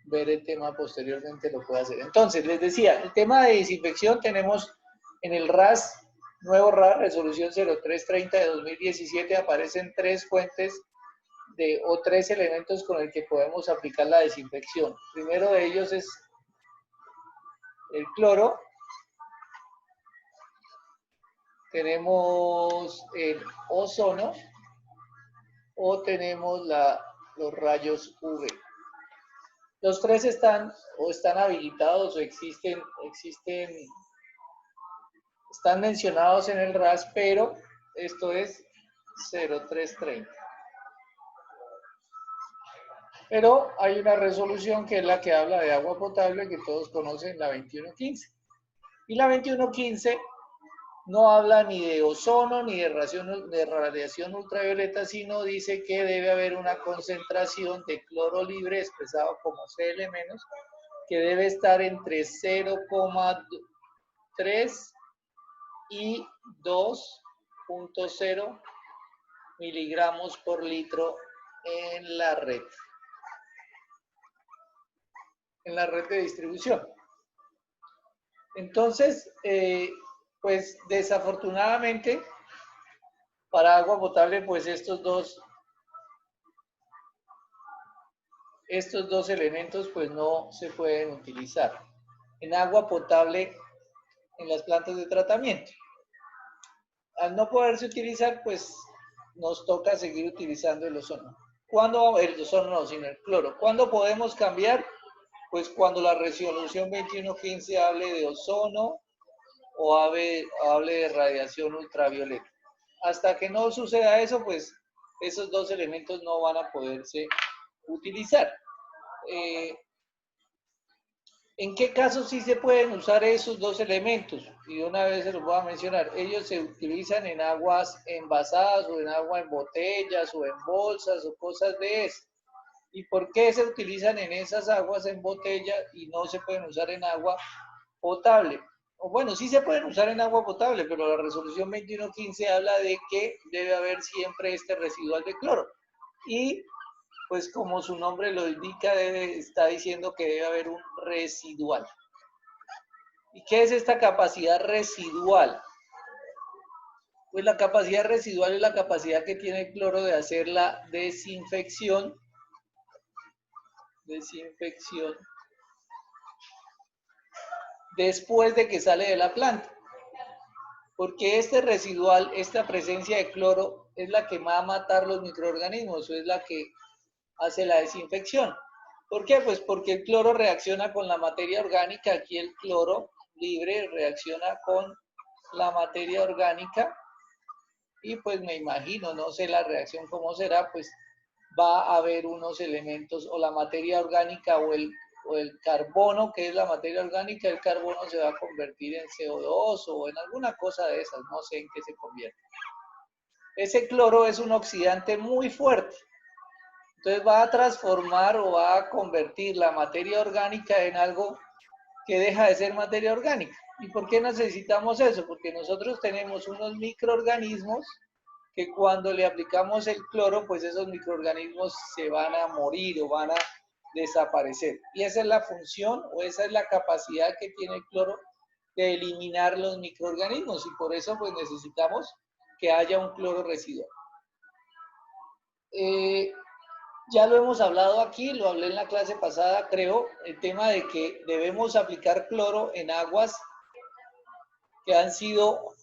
ver el tema posteriormente, lo puede hacer. Entonces, les decía, el tema de desinfección tenemos en el RAS, nuevo RAS, resolución 0330 de 2017, aparecen tres fuentes o tres elementos con el que podemos aplicar la desinfección. Primero de ellos es el cloro, tenemos el ozono o tenemos los rayos UV. Los tres están habilitados o están mencionados en el RAS, pero esto es 0330. Pero hay una resolución que es la que habla de agua potable, que todos conocen, la 2115. Y la 2115 no habla ni de ozono ni de radiación ultravioleta, sino dice que debe haber una concentración de cloro libre, expresado como Cl-, que debe estar entre 0,3 y 2,0 miligramos por litro en la red de distribución. Entonces, pues desafortunadamente, para agua potable, pues estos dos elementos pues no se pueden utilizar en agua potable en las plantas de tratamiento. Al no poderse utilizar, pues nos toca seguir utilizando el ozono. ¿Cuándo? El ozono no, sino el cloro. ¿Cuándo podemos cambiar? Pues cuando la resolución 2115 hable de ozono o hable de radiación ultravioleta. Hasta que no suceda eso, pues esos dos elementos no van a poderse utilizar. ¿En qué casos sí se pueden usar esos dos elementos? Y una vez se los voy a mencionar. Ellos se utilizan en aguas envasadas o en agua en botellas o en bolsas o cosas de eso. ¿Y por qué se utilizan en esas aguas en botella y no se pueden usar en agua potable? O bueno, sí se pueden usar en agua potable, pero la resolución 2115 habla de que debe haber siempre este residual de cloro. Y pues como su nombre lo indica, está diciendo que debe haber un residual. ¿Y qué es esta capacidad residual? Pues la capacidad residual es la capacidad que tiene el cloro de hacer la desinfección después de que sale de la planta. Porque este residual, esta presencia de cloro, es la que va a matar los microorganismos, o es la que hace la desinfección. ¿Por qué? Pues porque el cloro reacciona con la materia orgánica. Aquí el cloro libre reacciona con la materia orgánica. Y pues me imagino, no sé la reacción cómo será, pues va a haber unos elementos, o la materia orgánica o el carbono, que es la materia orgánica, el carbono se va a convertir en CO2 o en alguna cosa de esas, no sé en qué se convierte. Ese cloro es un oxidante muy fuerte. Entonces va a transformar o va a convertir la materia orgánica en algo que deja de ser materia orgánica. ¿Y por qué necesitamos eso? Porque nosotros tenemos unos microorganismos que cuando le aplicamos el cloro, pues esos microorganismos se van a morir o van a desaparecer. Y esa es la función o esa es la capacidad que tiene el cloro de eliminar los microorganismos, y por eso pues necesitamos que haya un cloro residual. Ya lo hemos hablado aquí, lo hablé en la clase pasada, creo, el tema de que debemos aplicar cloro en aguas que han sido,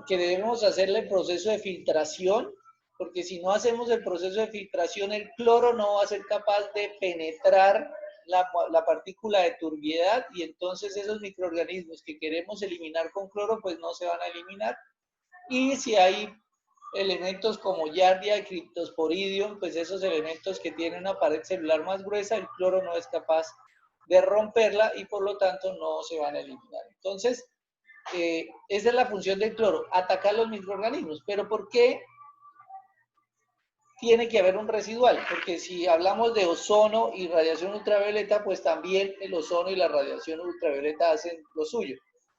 que debemos hacerle el proceso de filtración, porque si no hacemos el proceso de filtración, el cloro no va a ser capaz de penetrar la partícula de turbiedad, y entonces esos microorganismos que queremos eliminar con cloro, pues no se van a eliminar. Y si hay elementos como Giardia y Cryptosporidium, pues esos elementos que tienen una pared celular más gruesa, el cloro no es capaz de romperla y por lo tanto no se van a eliminar. Entonces, esa es la función del cloro, atacar los microorganismos. Pero ¿por qué tiene que haber un residual? Porque si hablamos de ozono y radiación ultravioleta, pues también el ozono y la radiación ultravioleta hacen lo suyo.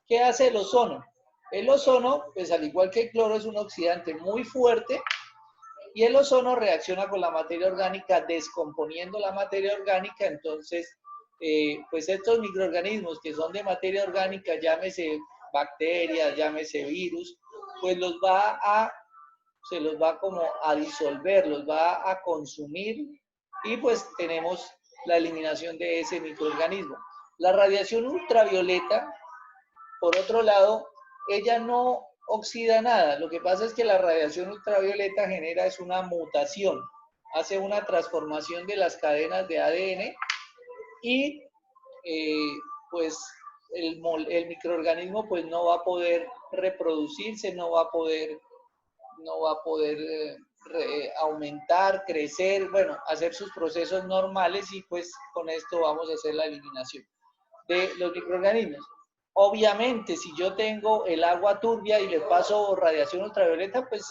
¿Qué hace el ozono? El ozono, pues al igual que el cloro, es un oxidante muy fuerte y el ozono reacciona con la materia orgánica descomponiendo la materia orgánica. Entonces pues estos microorganismos que son de materia orgánica, llámese bacterias, llámese virus, pues se los va como a disolver, los va a consumir y pues tenemos la eliminación de ese microorganismo. La radiación ultravioleta, por otro lado, ella no oxida nada. Lo que pasa es que la radiación ultravioleta genera es una mutación, hace una transformación de las cadenas de ADN y pues el microorganismo pues no va a poder reproducirse, no va a poder aumentar, crecer, bueno, hacer sus procesos normales y pues con esto vamos a hacer la eliminación de los microorganismos. Obviamente, si yo tengo el agua turbia y le paso radiación ultravioleta, pues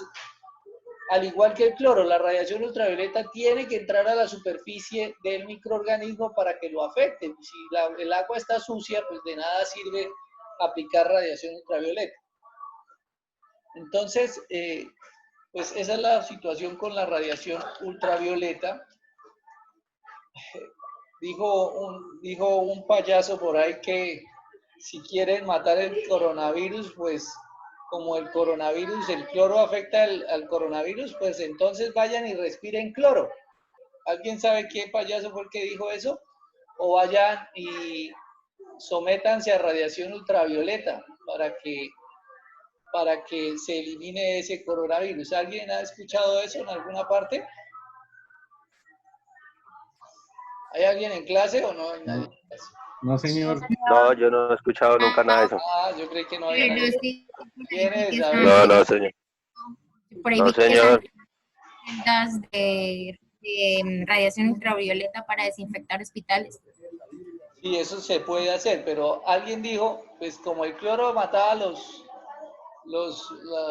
al igual que el cloro, la radiación ultravioleta tiene que entrar a la superficie del microorganismo para que lo afecte. Si el agua está sucia, pues de nada sirve aplicar radiación ultravioleta. Entonces, pues esa es la situación con la radiación ultravioleta. Dijo un payaso por ahí que si quieren matar el coronavirus, pues como el coronavirus, el cloro afecta al coronavirus, pues entonces vayan y respiren cloro. ¿Alguien sabe qué payaso fue el que dijo eso? O vayan y sométanse a radiación ultravioleta para que se elimine ese coronavirus. ¿Alguien ha escuchado eso en alguna parte? ¿Hay alguien en clase o no hay nadie en clase? No, señor. No, yo no he escuchado nunca nada de eso. Ah, yo creí que no había nadie. Sí, ¿Quiénes? A No, ver. no, señor. No, señor. De radiación ultravioleta para desinfectar hospitales. Sí, eso se puede hacer, pero alguien dijo, pues como el cloro mataba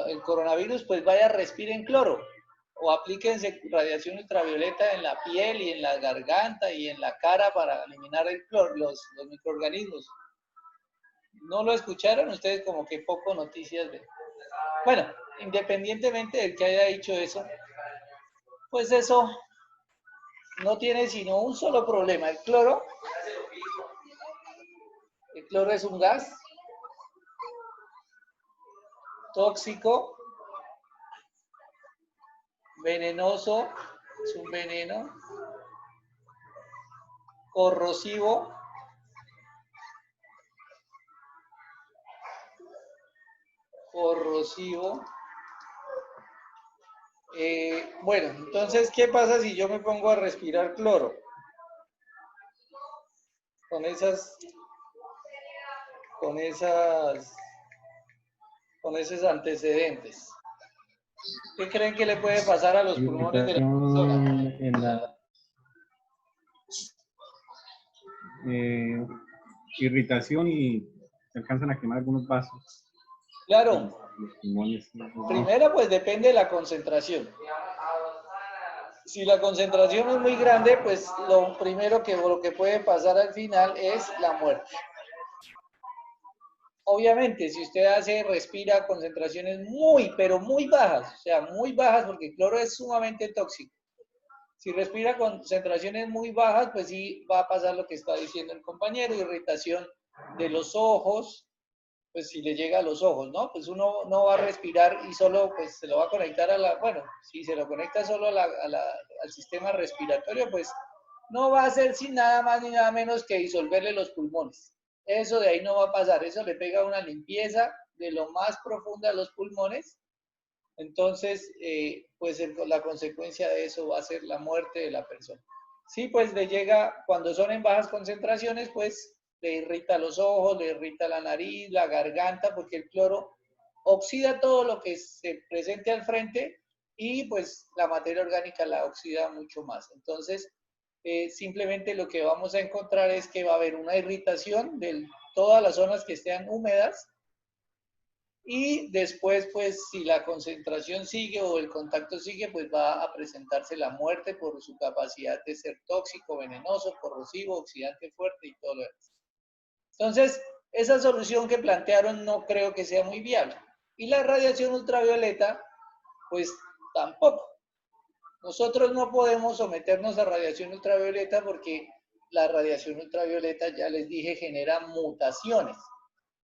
el coronavirus, pues vaya, respiren cloro o aplíquense radiación ultravioleta en la piel y en la garganta y en la cara para eliminar el cloro, los microorganismos. ¿No lo escucharon? Ustedes como que poco noticias ven. Bueno, independientemente del que haya dicho eso, pues eso no tiene sino un solo problema. El cloro es un gas tóxico, venenoso, es un veneno, corrosivo, bueno, entonces, ¿qué pasa si yo me pongo a respirar cloro? Con esos antecedentes. ¿Qué creen que le puede pasar a los pulmones de la persona? En la irritación y se alcanzan a quemar algunos vasos. Claro. Los pulmones. Primero, pues depende de la concentración. Si la concentración es muy grande, pues lo primero lo que puede pasar al final es la muerte. Obviamente, si usted respira concentraciones muy, pero muy bajas, o sea, muy bajas, porque el cloro es sumamente tóxico. Si respira concentraciones muy bajas, pues sí va a pasar lo que está diciendo el compañero, irritación de los ojos, pues si le llega a los ojos, ¿no? Pues uno no va a respirar y solo pues se lo va a conectar bueno, si se lo conecta solo al sistema respiratorio, pues no va a hacer sin nada más ni nada menos que disolverle los pulmones. Eso de ahí no va a pasar, eso le pega una limpieza de lo más profunda a los pulmones. Entonces, pues la consecuencia de eso va a ser la muerte de la persona. Sí, pues le llega, cuando son en bajas concentraciones, pues le irrita los ojos, le irrita la nariz, la garganta, porque el cloro oxida todo lo que se presente al frente y pues la materia orgánica la oxida mucho más. Entonces, simplemente lo que vamos a encontrar es que va a haber una irritación de todas las zonas que estén húmedas y después, pues, si la concentración sigue o el contacto sigue, pues va a presentarse la muerte por su capacidad de ser tóxico, venenoso, corrosivo, oxidante fuerte y todo lo demás. Entonces, esa solución que plantearon no creo que sea muy viable. Y la radiación ultravioleta, pues tampoco. Nosotros no podemos someternos a radiación ultravioleta porque la radiación ultravioleta, ya les dije, genera mutaciones.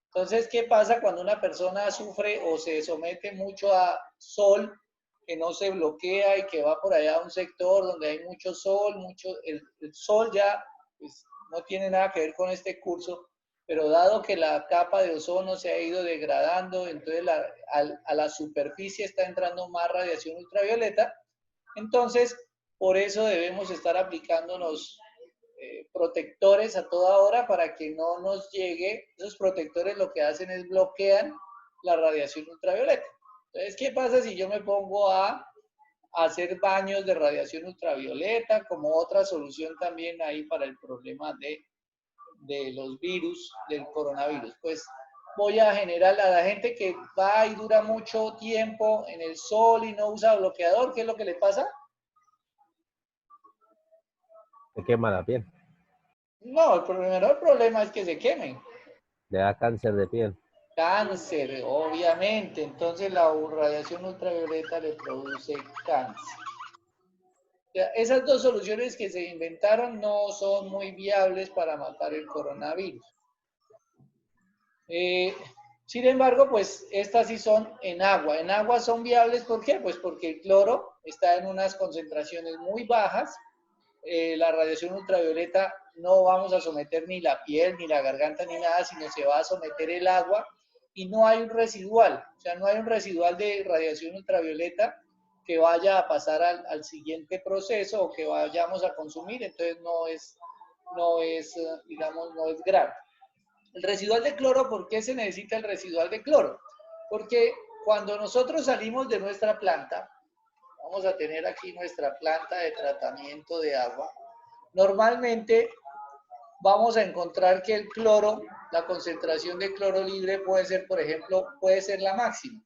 Entonces, ¿qué pasa cuando una persona sufre o se somete mucho a sol, que no se bloquea y que va por allá a un sector donde hay mucho sol, el sol ya pues, no tiene nada que ver con este curso, pero dado que la capa de ozono se ha ido degradando, entonces a la superficie está entrando más radiación ultravioleta, entonces por eso debemos estar aplicándonos protectores a toda hora para que no nos llegue. Esos protectores lo que hacen es bloquean la radiación ultravioleta. Entonces, ¿qué pasa si yo me pongo a hacer baños de radiación ultravioleta como otra solución también ahí para el problema de los virus, del coronavirus? Pues voy a generar a la gente que va y dura mucho tiempo en el sol y no usa bloqueador, ¿qué es lo que le pasa? Se quema la piel. No, el primer problema es que se quemen. Le da cáncer de piel. Cáncer, obviamente. Entonces la radiación ultravioleta le produce cáncer. Esas dos soluciones que se inventaron no son muy viables para matar el coronavirus. Sin embargo, pues estas sí son en agua. En agua son viables, ¿por qué? Pues porque el cloro está en unas concentraciones muy bajas. La radiación ultravioleta no vamos a someter ni la piel, ni la garganta, ni nada, sino se va a someter el agua y no hay un residual, o sea, no hay un residual de radiación ultravioleta que vaya a pasar al siguiente proceso o que vayamos a consumir, entonces digamos, no es grave. El residual de cloro, ¿por qué se necesita el residual de cloro? Porque cuando nosotros salimos de nuestra planta, vamos a tener aquí nuestra planta de tratamiento de agua. Normalmente vamos a encontrar que el cloro, la concentración de cloro libre puede ser, por ejemplo, puede ser la máxima,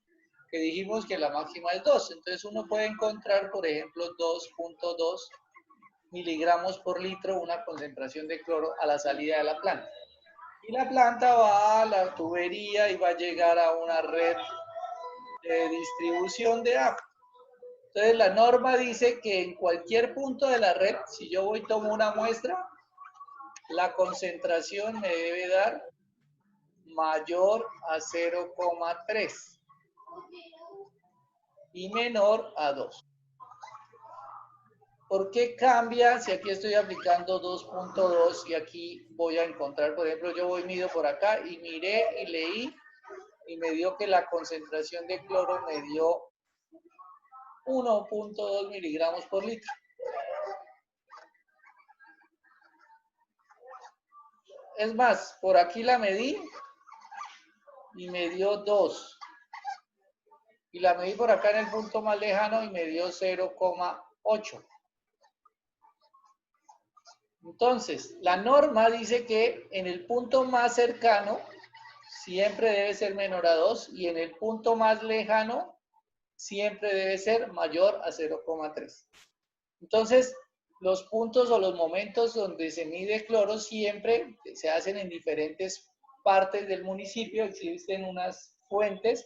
que dijimos que la máxima es 2. Entonces uno puede encontrar, por ejemplo, 2.2 miligramos por litro, una concentración de cloro a la salida de la planta. Y la planta va a la tubería y va a llegar a una red de distribución de agua. Entonces la norma dice que en cualquier punto de la red, si yo voy y tomo una muestra, la concentración me debe dar mayor a 0,3 y menor a 2. ¿Por qué cambia si aquí estoy aplicando 2.2 y aquí voy a encontrar, por ejemplo, yo voy mido por acá y miré y leí y me dio que la concentración de cloro me dio 1.2 miligramos por litro? Es más, por aquí la medí y me dio 2. Y la medí por acá en el punto más lejano y me dio 0,8. Entonces, la norma dice que en el punto más cercano siempre debe ser menor a 2 y en el punto más lejano siempre debe ser mayor a 0,3. Entonces, los puntos o los momentos donde se mide cloro siempre se hacen en diferentes partes del municipio. Existen unas fuentes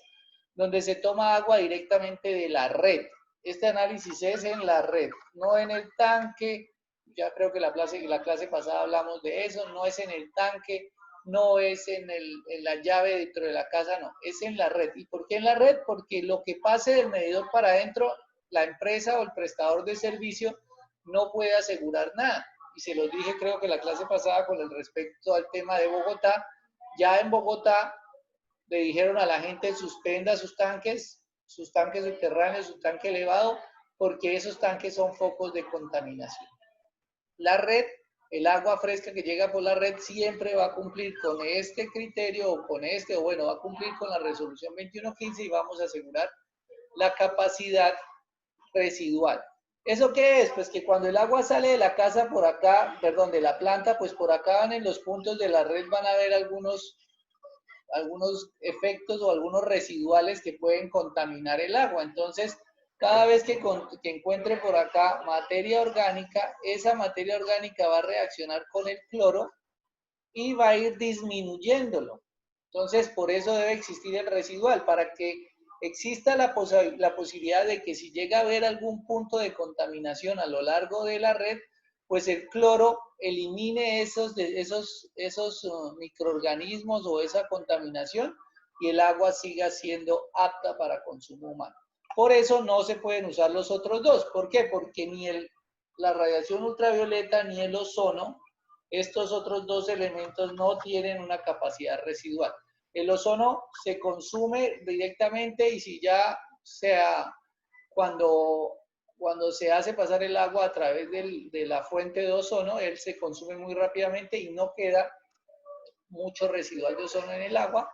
donde se toma agua directamente de la red. Este análisis es en la red, no en el tanque. Ya creo que la clase pasada hablamos de eso. No es en el tanque, no es en la llave dentro de la casa, no. Es en la red. ¿Y por qué en la red? Porque lo que pase del medidor para adentro, la empresa o el prestador de servicio no puede asegurar nada. Y se los dije creo que la clase pasada con el respecto al tema de Bogotá. Ya en Bogotá le dijeron a la gente suspenda sus tanques subterráneos, su tanque elevado, porque esos tanques son focos de contaminación. La red, el agua fresca que llega por la red siempre va a cumplir con este criterio o con este, o bueno, va a cumplir con la resolución 2115 y vamos a asegurar la capacidad residual. ¿Eso qué es? Pues que cuando el agua sale de la casa por acá, perdón, de la planta, pues por acá van en los puntos de la red van a haber algunos efectos o algunos residuales que pueden contaminar el agua. Entonces, cada vez que encuentre por acá materia orgánica, esa materia orgánica va a reaccionar con el cloro y va a ir disminuyéndolo. Entonces, por eso debe existir el residual, para que exista la posibilidad de que si llega a haber algún punto de contaminación a lo largo de la red, pues el cloro elimine esos microorganismos o esa contaminación y el agua siga siendo apta para consumo humano. Por eso no se pueden usar los otros dos. ¿Por qué? Porque ni la radiación ultravioleta ni el ozono, estos otros dos elementos no tienen una capacidad residual. El ozono se consume directamente y si ya sea cuando se hace pasar el agua a través de la fuente de ozono, él se consume muy rápidamente y no queda mucho residual de ozono en el agua.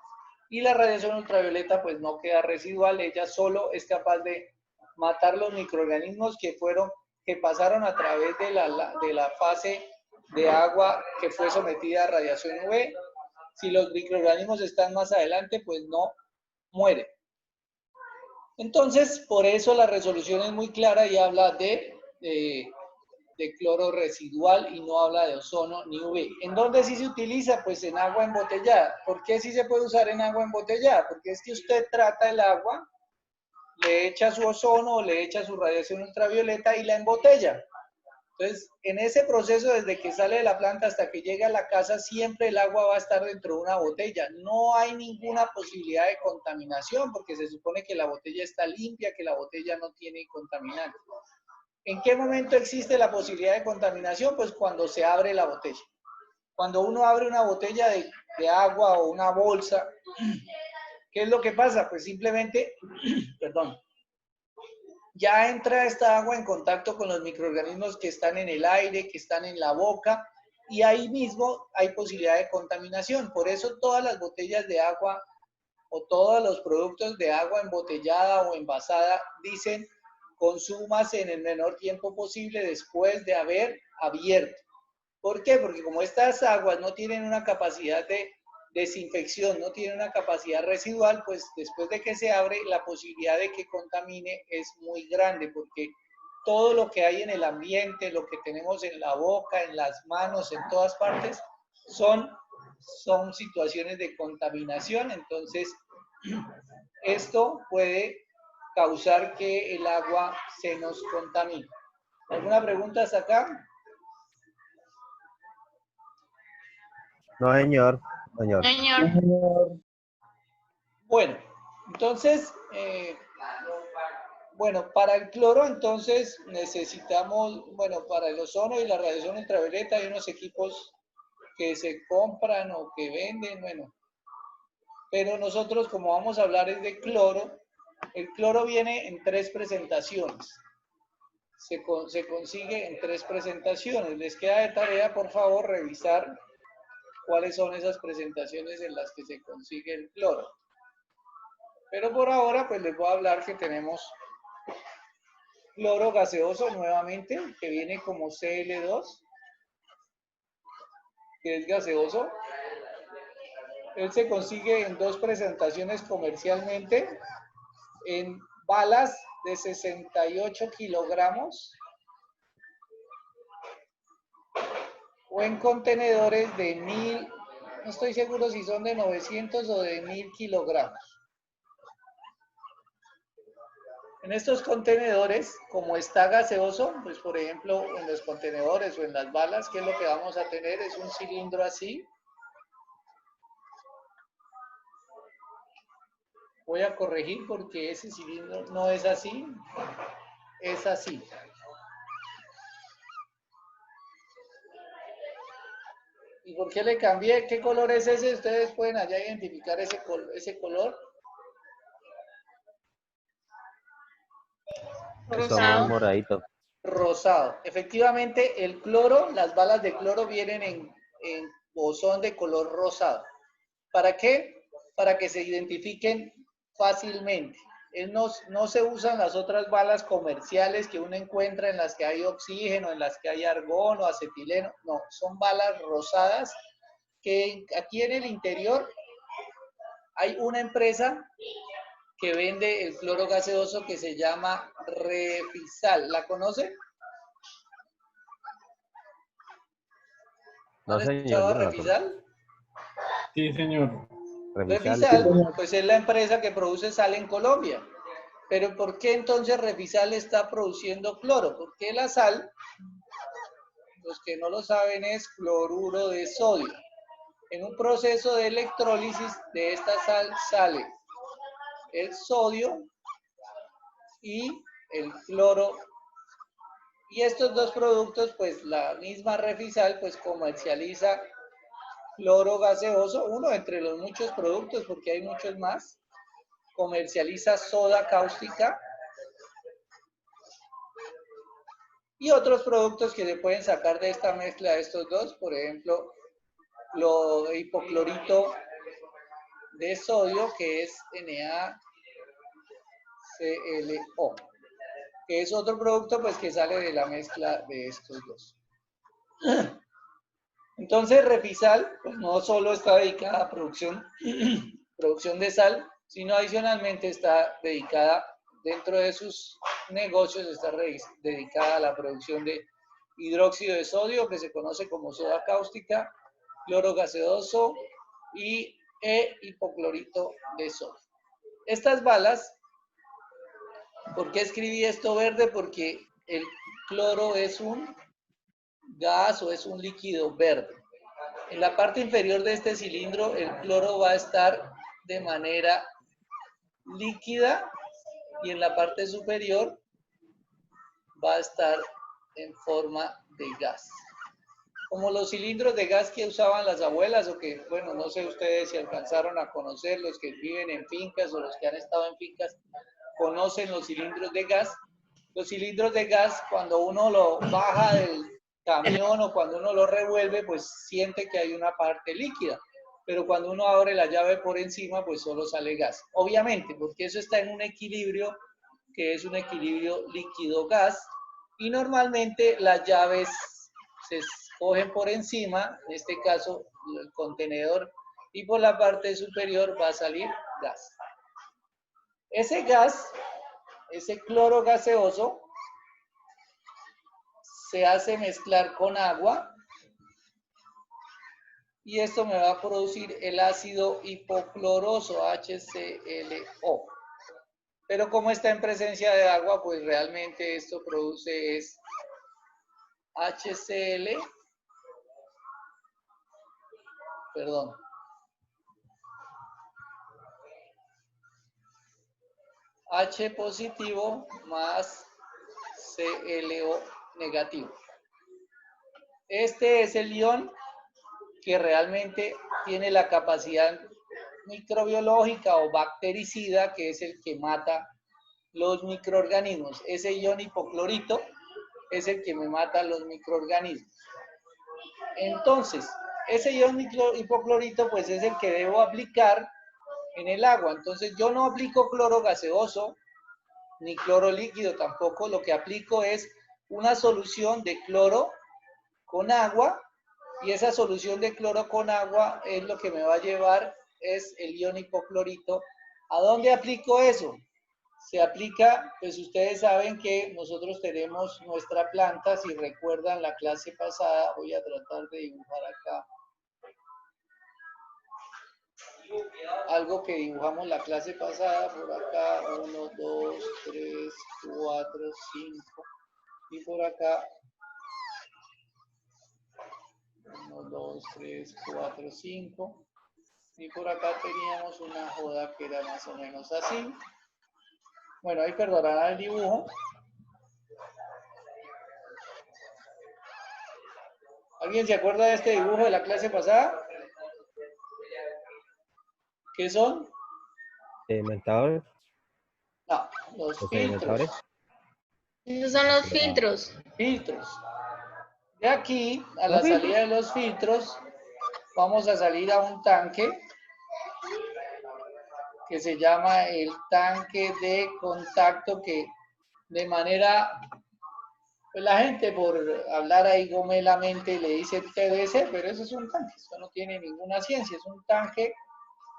Y la radiación ultravioleta pues no queda residual, ella solo es capaz de matar los microorganismos que pasaron a través de la fase de agua que fue sometida a radiación UV. Si los microorganismos están más adelante, pues no mueren. Entonces, por eso la resolución es muy clara y habla de cloro residual y no habla de ozono ni UV. ¿En dónde sí se utiliza? Pues en agua embotellada. ¿Por qué sí se puede usar en agua embotellada? Porque es que usted trata el agua, le echa su ozono, le echa su radiación ultravioleta y la embotella. Entonces, en ese proceso, desde que sale de la planta hasta que llega a la casa, siempre el agua va a estar dentro de una botella. No hay ninguna posibilidad de contaminación, porque se supone que la botella está limpia, que la botella no tiene contaminantes. ¿En qué momento existe la posibilidad de contaminación? Pues cuando se abre la botella. Cuando uno abre una botella de agua o una bolsa, ¿qué es lo que pasa? Pues simplemente, perdón, ya entra esta agua en contacto con los microorganismos que están en el aire, que están en la boca, y ahí mismo hay posibilidad de contaminación. Por eso todas las botellas de agua o todos los productos de agua embotellada o envasada dicen consúmase en el menor tiempo posible después de haber abierto. ¿Por qué? Porque como estas aguas no tienen una capacidad de desinfección, no tienen una capacidad residual, pues después de que se abre, la posibilidad de que contamine es muy grande, porque todo lo que hay en el ambiente, lo que tenemos en la boca, en las manos, en todas partes, son situaciones de contaminación. Entonces, esto puede causar que el agua se nos contamine. ¿Alguna pregunta hasta acá? No, señor. Señor. Bueno, entonces, bueno, para el cloro entonces necesitamos, bueno, para el ozono y la radiación ultravioleta hay unos equipos que se compran o que venden, bueno. Pero nosotros, como vamos a hablar es de cloro, el cloro viene en 3 presentaciones. Se consigue en 3 presentaciones. Les queda de tarea, por favor, revisar cuáles son esas presentaciones en las que se consigue el cloro. Pero por ahora, pues les voy a hablar que tenemos cloro gaseoso nuevamente, que viene como Cl2, que es gaseoso. Él se consigue en 2 presentaciones comercialmente, en balas de 68 kilogramos o en contenedores de 1000, no estoy seguro si son de 900 o de 1000 kilogramos. En estos contenedores, como está gaseoso, pues por ejemplo en los contenedores o en las balas, ¿qué es lo que vamos a tener? Es un cilindro así. Voy a corregir porque ese cilindro no es así, es así. ¿Y por qué le cambié? ¿Qué color es ese? Ustedes pueden allá identificar ese color. Somos moraditos. Rosado. Efectivamente, el cloro, las balas de cloro vienen en bosón de color rosado. ¿Para qué? Para que se identifiquen fácilmente. No se usan las otras balas comerciales que uno encuentra en las que hay oxígeno, en las que hay argón o acetileno. No, son balas rosadas que aquí en el interior hay una empresa que vende el cloro gaseoso que se llama Refisal. ¿La conoce? No, ¿Han señor, escuchado yo no la Refisal? Sí, señor. Refisal. Refisal, pues es la empresa que produce sal en Colombia. Pero ¿por qué entonces Refisal está produciendo cloro? Porque la sal, los que no lo saben, es cloruro de sodio. En un proceso de electrólisis de esta sal sale el sodio y el cloro. Y estos dos productos, pues la misma Refisal, pues comercializa cloro gaseoso, uno entre los muchos productos, porque hay muchos más. Comercializa soda cáustica y otros productos que se pueden sacar de esta mezcla de estos dos, por ejemplo, lo hipoclorito de sodio, que es NaClO, que es otro producto pues que sale de la mezcla de estos dos. Entonces Refisal pues, no solo está dedicada a producción de sal, sino adicionalmente está dedicada, dentro de sus negocios, está dedicada a la producción de hidróxido de sodio, que se conoce como soda cáustica, cloro gaseoso y hipoclorito de sodio. Estas balas, ¿por qué escribí esto verde? Porque el cloro es un gas o es un líquido verde. En la parte inferior de este cilindro, el cloro va a estar de manera líquida y en la parte superior va a estar en forma de gas. Como los cilindros de gas que usaban las abuelas o que, bueno, no sé ustedes si alcanzaron a conocer, los que viven en fincas o los que han estado en fincas, conocen los cilindros de gas. Los cilindros de gas, cuando uno lo baja del camión o cuando uno lo revuelve, pues siente que hay una parte líquida. Pero cuando uno abre la llave por encima, pues solo sale gas. Obviamente, porque eso está en un equilibrio que es un equilibrio líquido-gas. Y normalmente las llaves se cogen por encima, en este caso el contenedor, y por la parte superior va a salir gas. Ese gas, ese cloro gaseoso, se hace mezclar con agua y esto me va a producir el ácido hipocloroso, HClO. Pero como está en presencia de agua, pues realmente esto produce es HCl, perdón, H positivo más ClO negativo. Este es el ion que realmente tiene la capacidad microbiológica o bactericida, que es el que mata los microorganismos. Ese ion hipoclorito es el que me mata los microorganismos. Entonces, ese ion hipoclorito pues es el que debo aplicar en el agua. Entonces yo no aplico cloro gaseoso ni cloro líquido tampoco. Lo que aplico es una solución de cloro con agua y esa solución de cloro con agua es lo que me va a llevar, es el ion hipoclorito. ¿A dónde aplico eso? Se aplica, pues ustedes saben que nosotros tenemos nuestra planta, si recuerdan la clase pasada, voy a tratar de dibujar acá algo que dibujamos la clase pasada, por acá, 1, 2, 3, 4, 5, y por acá, 1, 2, 3, 4, 5, y por acá teníamos una joda que era más o menos así. Bueno, ahí perdonarán el dibujo. ¿Alguien se acuerda de este dibujo de la clase pasada? ¿Qué son? Sedimentadores. No, los Los filtros. sedimentadores. Esos son los filtros. Filtros. De aquí, a la ¿Los filtros? salida de los filtros, vamos a salir a un tanque que se llama el tanque de contacto, que de manera, pues la gente por hablar ahí gomelamente le dice TDC, pero eso es un tanque, eso no tiene ninguna ciencia, es un tanque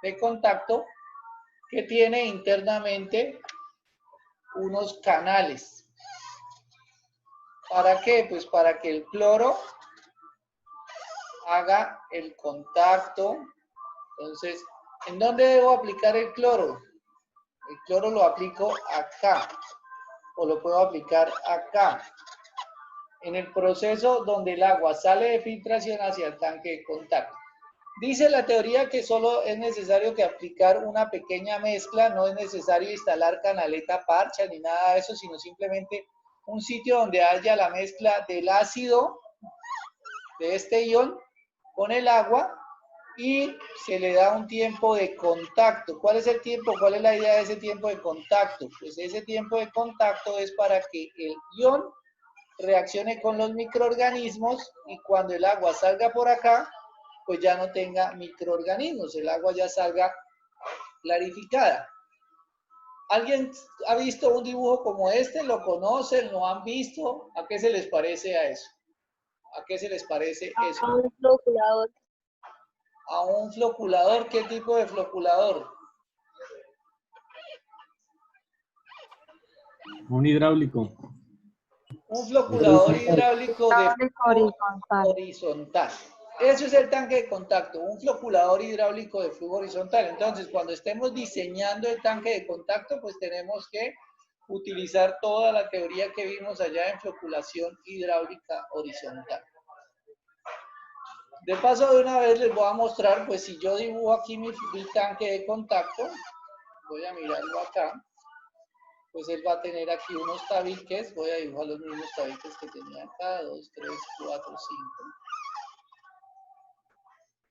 de contacto que tiene internamente unos canales. ¿Para qué? Pues para que el cloro haga el contacto. Entonces, ¿En dónde debo aplicar el cloro? El cloro lo aplico acá, o lo puedo aplicar acá, en el proceso donde el agua sale de filtración hacia el tanque de contacto. Dice la teoría que solo es necesario que aplicar una pequeña mezcla, no es necesario instalar canaleta parcha ni nada de eso, sino simplemente un sitio donde haya la mezcla del ácido de este ion con el agua y se le da un tiempo de contacto. ¿Cuál es el tiempo? ¿Cuál es la idea de ese tiempo de contacto? Pues ese tiempo de contacto es para que el ion reaccione con los microorganismos y cuando el agua salga por acá, pues ya no tenga microorganismos, el agua ya salga clarificada. ¿Alguien ha visto un dibujo como este? ¿Lo conocen? ¿Lo han visto? ¿A qué se les parece a eso? ¿A qué se les parece eso? A un floculador. A un floculador. ¿Qué tipo de floculador? Un hidráulico. Un floculador hidráulico de flujo Horizontal. horizontal. Eso es el tanque de contacto, un floculador hidráulico de flujo horizontal. Entonces, cuando estemos diseñando el tanque de contacto, pues tenemos que utilizar toda la teoría que vimos allá en floculación hidráulica horizontal. De paso, de una vez les voy a mostrar, pues si yo dibujo aquí mi tanque de contacto, voy a mirarlo acá, pues él va a tener aquí unos tabiques, voy a dibujar los mismos tabiques que tenía acá, 2, 3, 4, 5.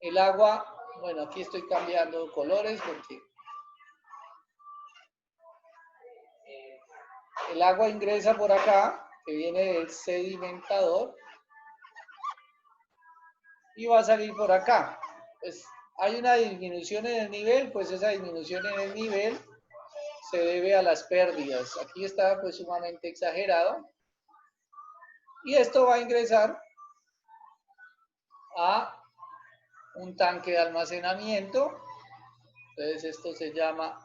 El agua, bueno, aquí estoy cambiando colores porque el agua ingresa por acá, que viene del sedimentador, y va a salir por acá. Pues hay una disminución en el nivel, pues esa disminución en el nivel se debe a las pérdidas. Aquí está pues sumamente exagerado. Y esto va a ingresar a un tanque de almacenamiento. Entonces esto se llama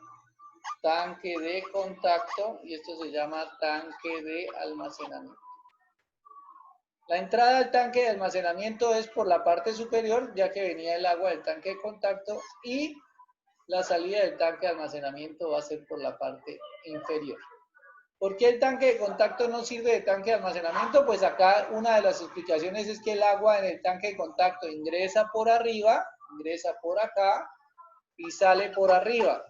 tanque de contacto y esto se llama tanque de almacenamiento. La entrada al tanque de almacenamiento es por la parte superior, ya que venía el agua del tanque de contacto, y la salida del tanque de almacenamiento va a ser por la parte inferior. ¿Por qué el tanque de contacto no sirve de tanque de almacenamiento? Pues acá una de las explicaciones es que el agua en el tanque de contacto ingresa por arriba, ingresa por acá y sale por arriba.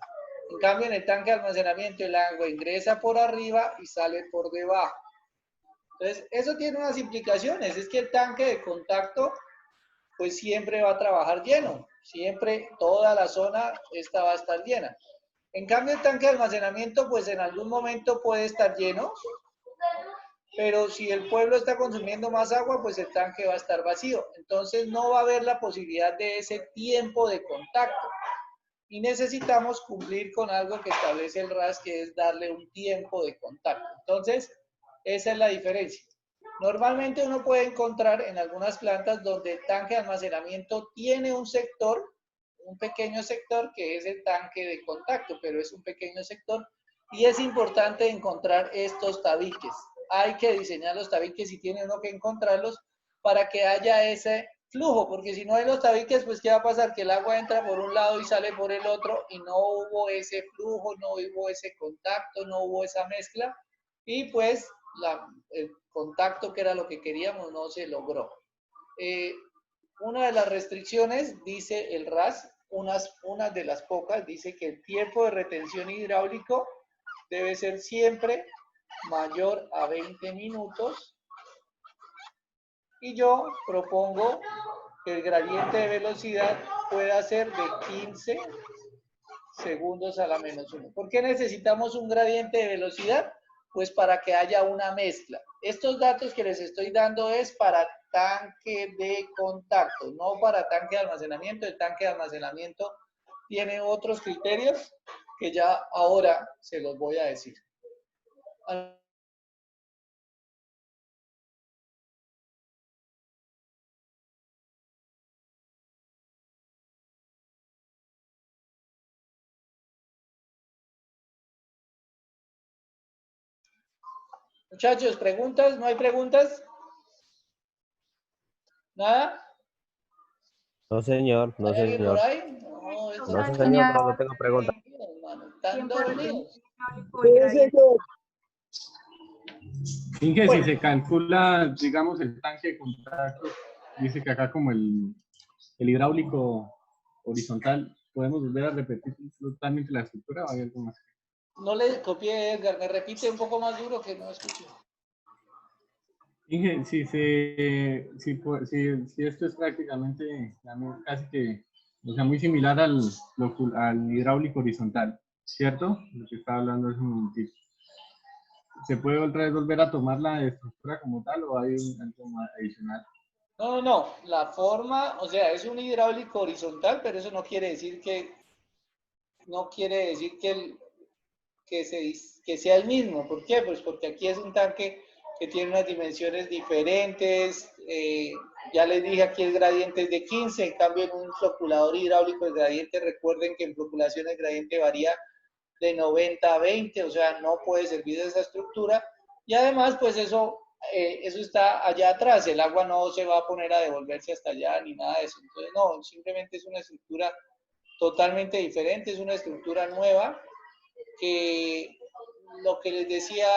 En cambio, en el tanque de almacenamiento el agua ingresa por arriba y sale por debajo. Entonces, eso tiene unas implicaciones. Es que el tanque de contacto, pues siempre va a trabajar lleno. Siempre toda la zona esta va a estar llena. En cambio, el tanque de almacenamiento, pues en algún momento puede estar lleno, pero si el pueblo está consumiendo más agua, pues el tanque va a estar vacío. Entonces, no va a haber la posibilidad de ese tiempo de contacto. Y necesitamos cumplir con algo que establece el RAS, que es darle un tiempo de contacto. Entonces, esa es la diferencia. Normalmente uno puede encontrar en algunas plantas donde el tanque de almacenamiento tiene un sector, un pequeño sector que es el tanque de contacto, pero es un pequeño sector y es importante encontrar estos tabiques. Hay que diseñar los tabiques y tiene uno que encontrarlos para que haya ese flujo, porque si no hay los tabiques, pues ¿qué va a pasar? Que el agua entra por un lado y sale por el otro y no hubo ese flujo, no hubo ese contacto, no hubo esa mezcla y pues el contacto que era lo que queríamos no se logró. Una de las restricciones, dice el RAS, una de las pocas, dice que el tiempo de retención hidráulico debe ser siempre mayor a 20 minutos y yo propongo que el gradiente de velocidad pueda ser de 15 segundos a la menos 1. ¿Por qué necesitamos un gradiente de velocidad? Pues para que haya una mezcla. Estos datos que les estoy dando es para tanque de contacto, no para tanque de almacenamiento. El tanque de almacenamiento tiene otros criterios que ya ahora se los voy a decir. Muchachos, ¿preguntas? ¿No hay preguntas? ¿Nada? No, señor, no, ¿Hay alguien por señor. ahí? No, No, señor, no tengo pregunta. Hermano, están dormidos. Inge, si se calcula, digamos, el tanque de contacto, dice que acá como el hidráulico horizontal, ¿podemos volver a repetir totalmente la estructura o hay algo más? No le copié, Edgar, me repite un poco más duro que no escucho. Inge, si esto es prácticamente casi que, o sea, muy similar al hidráulico horizontal, ¿cierto? Lo que estaba hablando hace un momentito. ¿Se puede otra vez volver a tomar la estructura como tal o hay algo más adicional? No, la forma, o sea, es un hidráulico horizontal, pero eso no quiere decir que que sea el mismo. ¿Por qué? Pues porque aquí es un tanque que tiene unas dimensiones diferentes. Ya les dije, aquí el gradiente es de 15, en cambio en un floculador hidráulico el gradiente, recuerden que en floculación el gradiente varía de 90 a 20, o sea, no puede servir de esa estructura. Y además, pues eso está allá atrás, el agua no se va a poner a devolverse hasta allá ni nada de eso. Entonces, no, simplemente es una estructura totalmente diferente, es una estructura nueva que lo que les decía,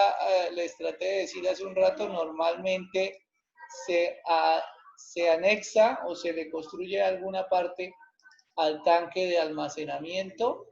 les traté de decir hace un rato, normalmente se anexa o se le construye alguna parte al tanque de almacenamiento